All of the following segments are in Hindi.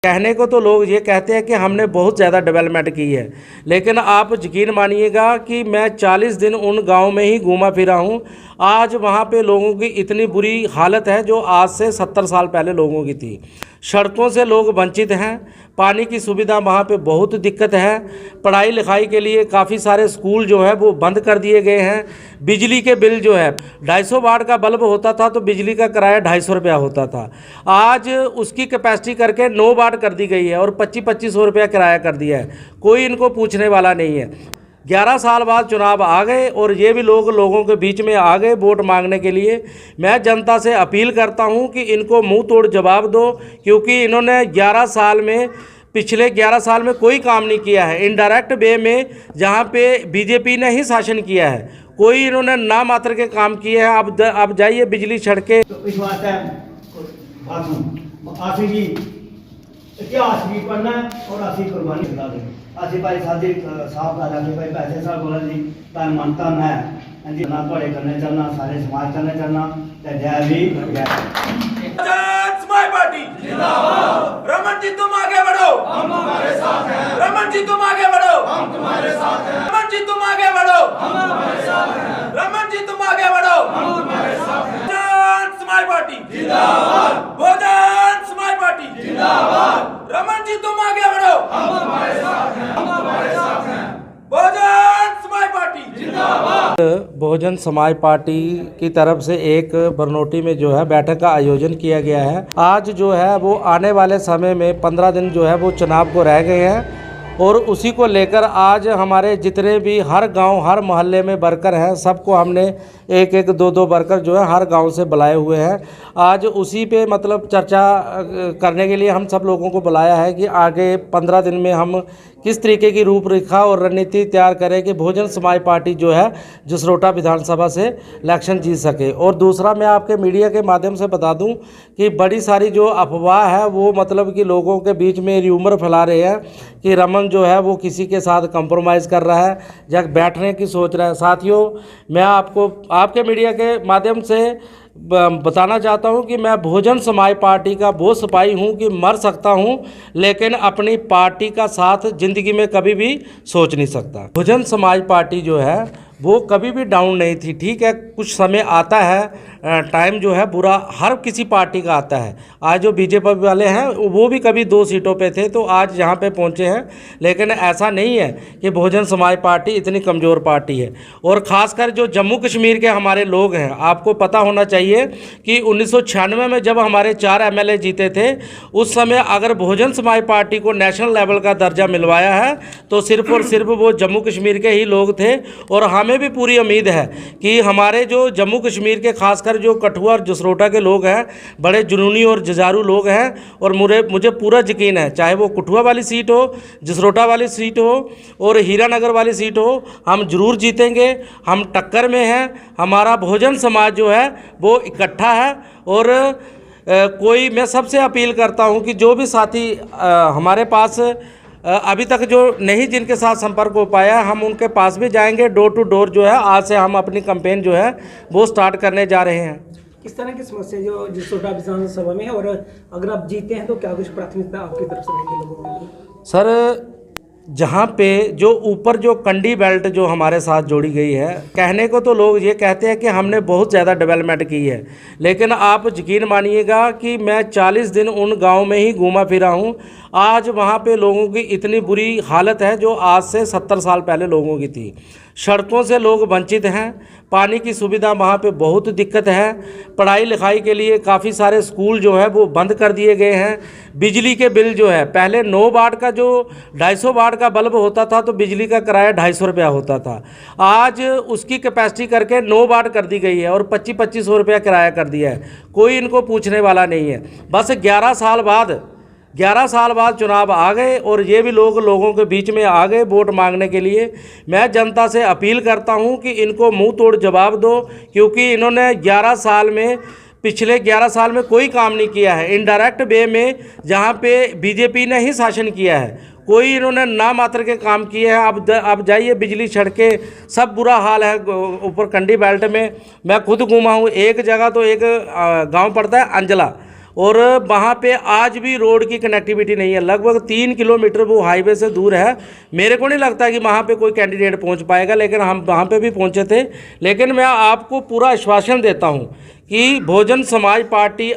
कहने को तो लोग ये कहते हैं कि हमने बहुत ज़्यादा डेवलपमेंट की है, लेकिन आप यकीन मानिएगा कि मैं 40 दिन उन गांव में ही घूमा फिरा हूं। आज वहां पे लोगों की इतनी बुरी हालत है जो आज से 70 साल पहले लोगों की थी। सड़कों से लोग वंचित हैं, पानी की सुविधा वहाँ पे बहुत दिक्कत है, पढ़ाई लिखाई के लिए काफ़ी सारे स्कूल जो है वो बंद कर दिए गए हैं। बिजली के बिल जो है 250 वाट का बल्ब होता था तो बिजली का किराया 250 रुपया होता था, आज उसकी कैपेसिटी करके 9 वाट कर दी गई है और 2500 रुपया किराया कर दिया है। कोई इनको पूछने वाला नहीं है। 11 साल बाद चुनाव आ गए और ये भी लोगों के बीच में आ गए वोट मांगने के लिए। मैं जनता से अपील करता हूं कि इनको मुंह तोड़ जवाब दो, क्योंकि इन्होंने 11 साल में पिछले 11 साल में कोई काम नहीं किया है। इनडायरेक्ट वे में जहां पे बीजेपी ने ही शासन किया है, कोई इन्होंने ना मात्र के काम किए हैं। अब जाइए बिजली सड़कें तो इस वास्ते आसी जी इतिहास भी पढ़ना और आसी कुर्बानी करा दें। आसी भाई साहब का जाके भाई पैसे साहब बोला जी तन मानता मैं जी ना थोड़े करने चलना, सारे समाज करने चलना। जय भी समाज पार्टी जिंदाबाद। रमन जी तुम आगे बढ़ो, हम तुम्हारे साथ हैं। रमन जी तुम आगे बढ़ो, हम तुम्हारे साथ हैं। रमन जी तुम आगे बढ़ो, हम तुम्हारे साथ हैं। रमन जी तुम आगे बढ़ो, हम तुम्हारे साथ हैं। समाज पार्टी जिंदाबाद। बहुजन समाज पार्टी जिंदाबाद। रमन जी तुम आगे बढ़ो, हम तुम्हारे साथ हैं। हम तुम्हारे साथ हैं। बहुजन समाज पार्टी जिंदाबाद। बहुजन समाज पार्टी की तरफ से एक बरनोटी में जो है बैठक का आयोजन किया गया है। आज जो है वो आने वाले समय में 15 दिन जो है वो चुनाव को रह गए हैं और उसी को लेकर आज हमारे जितने भी हर गांव हर मोहल्ले में वर्कर हैं सबको हमने एक एक दो दो वर्कर जो है हर गांव से बुलाए हुए हैं। आज उसी पे मतलब चर्चा करने के लिए हम सब लोगों को बुलाया है कि आगे 15 दिन में हम किस तरीके की रूपरेखा और रणनीति तैयार करें कि बहुजन समाज पार्टी जो है जसरोटा विधानसभा से इलेक्शन जीत सके। और दूसरा मैं आपके मीडिया के माध्यम से बता दूं कि बड़ी सारी जो अफवाह है वो मतलब कि लोगों के बीच में र्यूमर फैला रहे हैं कि रमन जो है वो किसी के साथ कंप्रोमाइज़ कर रहा है या बैठने की सोच रहा है। साथियों, मैं आपको आपके मीडिया के माध्यम से बताना चाहता हूं कि मैं बहुजन समाज पार्टी का वो सिपाही हूं कि मर सकता हूं लेकिन अपनी पार्टी का साथ ज़िंदगी में कभी भी सोच नहीं सकता। बहुजन समाज पार्टी जो है वो कभी भी डाउन नहीं थी। ठीक है, कुछ समय आता है, टाइम जो है बुरा हर किसी पार्टी का आता है। आज जो बीजेपी वाले हैं वो भी कभी 2 सीटों पे थे तो आज यहाँ पे पहुँचे हैं, लेकिन ऐसा नहीं है कि बहुजन समाज पार्टी इतनी कमज़ोर पार्टी है। और ख़ासकर जो जम्मू कश्मीर के हमारे लोग हैं, आपको पता होना चाहिए कि 1996 में जब हमारे 4 MLA जीते थे उस समय अगर बहुजन समाज पार्टी को नेशनल लेवल का दर्जा मिलवाया है तो सिर्फ और सिर्फ वो जम्मू कश्मीर के ही लोग थे। और हमें भी पूरी उम्मीद है कि हमारे जो जम्मू कश्मीर के खासकर जो कठुआ और जसरोटा के लोग हैं बड़े जुनूनी और जुझारू लोग हैं और मुझे पूरा यकीन है चाहे वो कठुआ वाली सीट हो, जसरोटा वाली सीट हो और हीरानगर वाली सीट हो, हम जरूर जीतेंगे। हम टक्कर में हैं। हमारा बहुजन समाज जो है वो इकट्ठा है। और मैं सबसे अपील करता हूं कि जो भी साथी हमारे पास अभी तक जो नहीं जिनके साथ संपर्क हो पाया है हम उनके पास भी जाएंगे। डोर टू डोर जो है आज से हम अपनी कैंपेन जो है वो स्टार्ट करने जा रहे हैं। किस तरह की समस्या जो जसरोटा विधानसभा में है और अगर आप जीते हैं तो क्या कुछ प्राथमिकता आपकी तरफ से रहेगी लोगों के लिए? सर, जहाँ पे जो ऊपर जो कंडी बेल्ट जो हमारे साथ जोड़ी गई है, कहने को तो लोग ये कहते हैं कि हमने बहुत ज़्यादा डेवलपमेंट की है, लेकिन आप यकीन मानिएगा कि मैं 40 दिन उन गांव में ही घूमा फिरा हूँ। आज वहाँ पे लोगों की इतनी बुरी हालत है जो आज से 70 साल पहले लोगों की थी। सड़कों से लोग वंचित हैं, पानी की सुविधा वहाँ पे बहुत दिक्कत है, पढ़ाई लिखाई के लिए काफ़ी सारे स्कूल जो है वो बंद कर दिए गए हैं। बिजली के बिल जो है पहले 9 वाट का जो 250 वाट का बल्ब होता था तो बिजली का किराया 250 रुपया होता था, आज उसकी कैपेसिटी करके 9 वाट कर दी गई है और 2500 रुपया किराया कर दिया है। कोई इनको पूछने वाला नहीं है। बस 11 साल बाद चुनाव आ गए और ये भी लोगों के बीच में आ गए वोट मांगने के लिए। मैं जनता से अपील करता हूं कि इनको मुंह तोड़ जवाब दो, क्योंकि इन्होंने पिछले 11 साल में कोई काम नहीं किया है। इनडायरेक्ट वे में जहां पे बीजेपी ने ही शासन किया है, कोई इन्होंने ना मात्र के काम किए हैं। अब जाइए बिजली सड़कें सब बुरा हाल है। ऊपर कंडी बेल्ट में मैं खुद घूमा हूँ। एक जगह तो एक गाँव पड़ता है अंजला और वहाँ पे आज भी रोड की कनेक्टिविटी नहीं है। लगभग 3 किलोमीटर वो हाईवे से दूर है। मेरे को नहीं लगता कि वहाँ पे कोई कैंडिडेट पहुँच पाएगा, लेकिन हम वहाँ पे भी पहुँचे थे। लेकिन मैं आपको पूरा आश्वासन देता हूँ कि बहुजन समाज पार्टी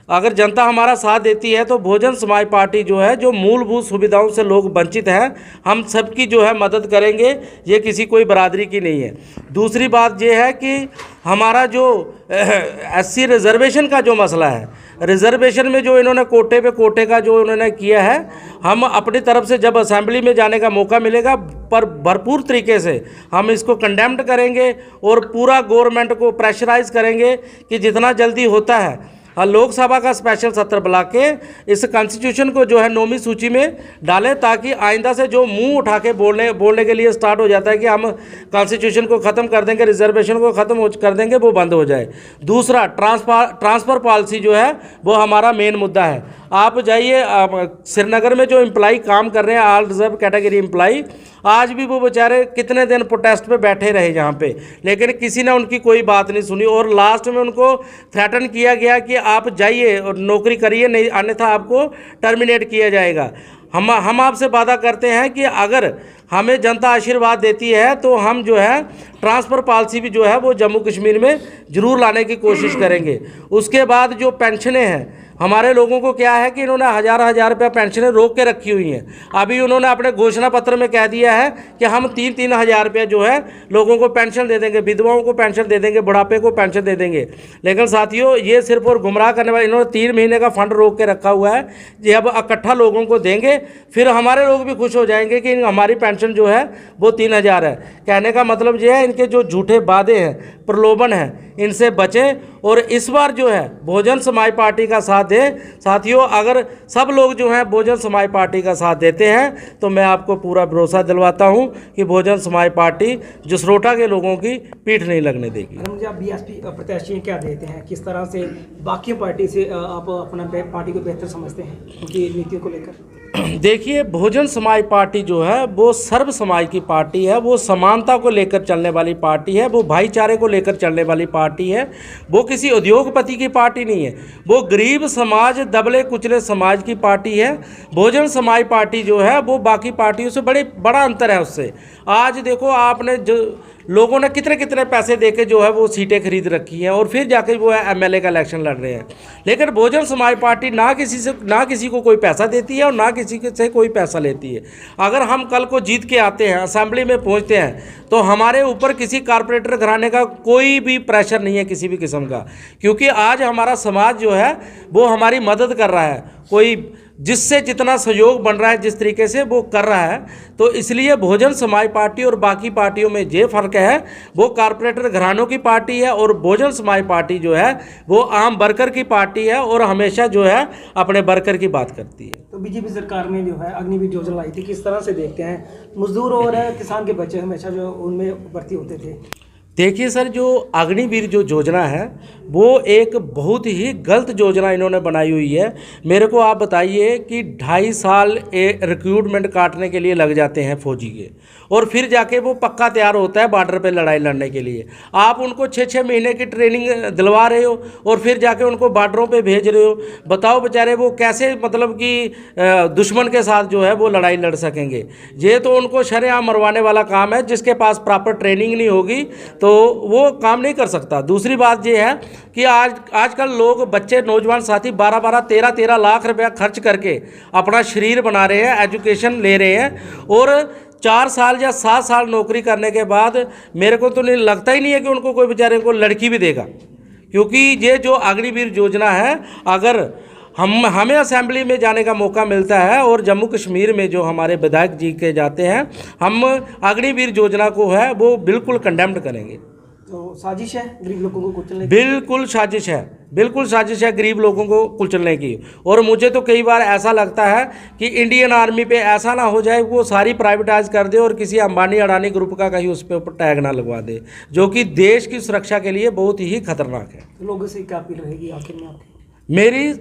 अगर जनता हमारा साथ देती है तो बहुजन समाज पार्टी जो है, जो मूलभूत सुविधाओं से लोग वंचित हैं, हम सबकी जो है मदद करेंगे। ये किसी कोई बरादरी की नहीं है। दूसरी बात ये है कि हमारा जो एससी रिजर्वेशन का जो मसला है, रिजर्वेशन में जो इन्होंने कोटे पे कोटे का जो इन्होंने किया है, हम अपनी तरफ से जब असेंबली में जाने का मौका मिलेगा पर भरपूर तरीके से हम इसको कंडेम्ड करेंगे और पूरा गवर्नमेंट को प्रेशराइज करेंगे कि जितना जल्दी होता है लोकसभा का स्पेशल सत्र बुला के इस कॉन्स्टिट्यूशन को जो है नौवीं सूची में डालें, ताकि आइंदा से जो मुंह उठा के बोलने के लिए स्टार्ट हो जाता है कि हम कॉन्स्टिट्यूशन को ख़त्म कर देंगे, रिजर्वेशन को ख़त्म कर देंगे, वो बंद हो जाए। दूसरा, ट्रांसफ़र पॉलिसी जो है वो हमारा मेन मुद्दा है। आप जाइए श्रीनगर में जो एम्प्लाई काम कर रहे हैं, ऑल रिजर्व कैटेगरी एम्प्लाई, आज भी वो बेचारे कितने दिन प्रोटेस्ट पे बैठे रहे यहाँ पे, लेकिन किसी ने उनकी कोई बात नहीं सुनी और लास्ट में उनको थ्रेटन किया गया कि आप जाइए और नौकरी करिए, नहीं अन्यथा आपको टर्मिनेट किया जाएगा। हम आपसे वादा करते हैं कि अगर हमें जनता आशीर्वाद देती है तो हम जो है ट्रांसफ़र पॉलिसी भी जो है वो जम्मू कश्मीर में ज़रूर लाने की कोशिश करेंगे। उसके बाद जो पेंशनें हैं, हमारे लोगों को क्या है कि इन्होंने हज़ार रुपया पेंशनें रोक के रखी हुई हैं। अभी उन्होंने अपने घोषणा पत्र में कह दिया है कि हम 3-3 हज़ार रुपये जो है लोगों को पेंशन दे देंगे, विधवाओं को पेंशन दे देंगे, बुढ़ापे को पेंशन दे देंगे। लेकिन साथियों, ये सिर्फ और गुमराह करने वाले, इन्होंने 3 महीने का फंड रोक के रखा हुआ है। जब इकट्ठा लोगों को देंगे फिर हमारे लोग भी खुश हो जाएंगे कि हमारी पेंशन जो है वो 3,000 है। कहने का मतलब ये है, इनके जो झूठे वादे हैं, प्रलोभन है, इनसे बचें और इस बार जो है बहुजन समाज पार्टी का साथ दें। साथियों, अगर सब लोग जो हैं बहुजन समाज पार्टी का साथ देते हैं तो मैं आपको पूरा भरोसा दिलवाता हूं कि बहुजन समाज पार्टी जसरोटा के लोगों की पीठ नहीं लगने देगी। मुझे आप बीएसपी प्रत्याशी क्या देते हैं, किस तरह से बाकी पार्टी से आप अपना पार्टी को बेहतर समझते हैं उनकी नीतियों को लेकर? देखिए, बहुजन समाज पार्टी जो है वो सर्व समाज की पार्टी है, वो समानता को लेकर चलने वाली पार्टी है, वो भाईचारे को लेकर चलने वाली पार्टी है। वो किसी उद्योगपति की पार्टी नहीं है, वो गरीब समाज, दबले कुचले समाज की पार्टी है। बहुजन समाज पार्टी जो है वो बाकी पार्टियों से बड़ा अंतर है उससे। आज देखो, आपने जो लोगों ने कितने पैसे देके जो है वो सीटें खरीद रखी हैं और फिर जाके वो एमएलए का इलेक्शन लड़ रहे हैं। लेकिन बहुजन समाज पार्टी ना किसी को कोई पैसा देती है और ना किसी से कोई पैसा लेती है। अगर हम कल को जीत के आते हैं, असेंबली में पहुंचते हैं, तो हमारे ऊपर किसी कारपोरेटर घराने का कोई भी प्रेशर नहीं है किसी भी किस्म का, क्योंकि आज हमारा समाज जो है वो हमारी मदद कर रहा है। कोई जिससे जितना सहयोग बन रहा है, जिस तरीके से वो कर रहा है, तो इसलिए बहुजन समाज पार्टी और बाकी पार्टियों में ये फ़र्क है, वो कारपोरेटर घरानों की पार्टी है और बहुजन समाज पार्टी जो है वो आम वर्कर की पार्टी है और हमेशा जो है अपने वर्कर की बात करती है। तो बीजेपी सरकार में जो है अग्निवीर योजना लाई थी, किस तरह से देखते हैं? मजदूर और किसान के बच्चे हमेशा जो उनमें भर्ती होते थे। देखिए सर, जो अग्निवीर जो योजना है वो एक बहुत ही गलत योजना इन्होंने बनाई हुई है। मेरे को आप बताइए कि 2.5 साल रिक्रूटमेंट काटने के लिए लग जाते हैं फौजी के, और फिर जाके वो पक्का तैयार होता है बॉर्डर पे लड़ाई लड़ने के लिए। आप उनको 6-6 महीने की ट्रेनिंग दिलवा रहे हो और फिर जाके उनको बॉर्डरों पे भेज रहे हो। बताओ बेचारे वो कैसे, मतलब कि दुश्मन के साथ जो है वो लड़ाई लड़ सकेंगे? ये तो उनको शरेआम मरवाने वाला काम है। जिसके पास प्रॉपर ट्रेनिंग नहीं होगी तो वो काम नहीं कर सकता। दूसरी बात ये है कि आजकल लोग, बच्चे, नौजवान साथी 12-12, 13-13 लाख रुपया खर्च करके अपना शरीर बना रहे हैं, एजुकेशन ले रहे हैं, और 4 साल या 7 साल नौकरी करने के बाद मेरे को तो नहीं लगता ही नहीं है कि उनको कोई बेचारे को लड़की भी देगा। क्योंकि ये जो अग्निवीर योजना है, अगर हमें असेंबली में जाने का मौका मिलता है और जम्मू कश्मीर में जो हमारे विधायक जी के जाते हैं, हम अग्निवीर योजना को है वो बिल्कुल कंडेम्ड करेंगे। तो साजिश है गरीब लोगों को कुचलने की? बिल्कुल साजिश है, बिल्कुल साजिश है गरीब लोगों को कुचलने की। और मुझे तो कई बार ऐसा लगता है कि इंडियन आर्मी पे ऐसा ना हो जाए वो सारी प्राइवेटाइज कर दे और किसी अंबानी अडानी ग्रुप का कहीं उस पर टैग ना लगवा दे, जो कि देश की सुरक्षा के लिए बहुत ही खतरनाक है। तो लोगों से क्या अपील रहेगी आखिर में आपकी? मेरी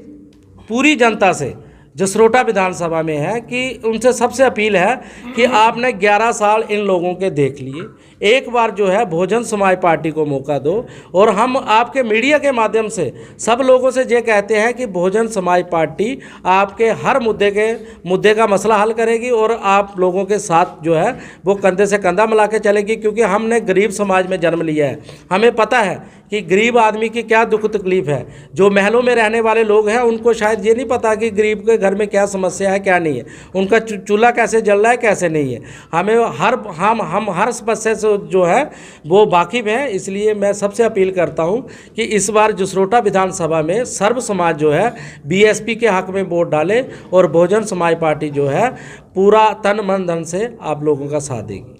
पूरी जनता से जसरोटा विधानसभा में है कि उनसे सबसे अपील है कि आपने 11 साल इन लोगों के देख लिए, एक बार जो है बहुजन समाज पार्टी को मौका दो। और हम आपके मीडिया के माध्यम से सब लोगों से ये कहते हैं कि बहुजन समाज पार्टी आपके हर मुद्दे का मसला हल करेगी और आप लोगों के साथ जो है वो कंधे से कंधा मिला के चलेगी, क्योंकि हमने गरीब समाज में जन्म लिया है। हमें पता है कि गरीब आदमी की क्या दुख तकलीफ है। जो महलों में रहने वाले लोग हैं उनको शायद ये नहीं पता कि गरीब के घर में क्या समस्या है क्या नहीं है, उनका चूल्हा कैसे जल रहा है कैसे नहीं है। हमें हम हर समस्या से जो है वो वाकिफ़ हैं। इसलिए मैं सबसे अपील करता हूं कि इस बार जसरोटा विधानसभा में सर्व समाज जो है बीएसपी के हक में वोट डाले और बहुजन समाज पार्टी जो है पूरा तन मन धन से आप लोगों का साथ देगी।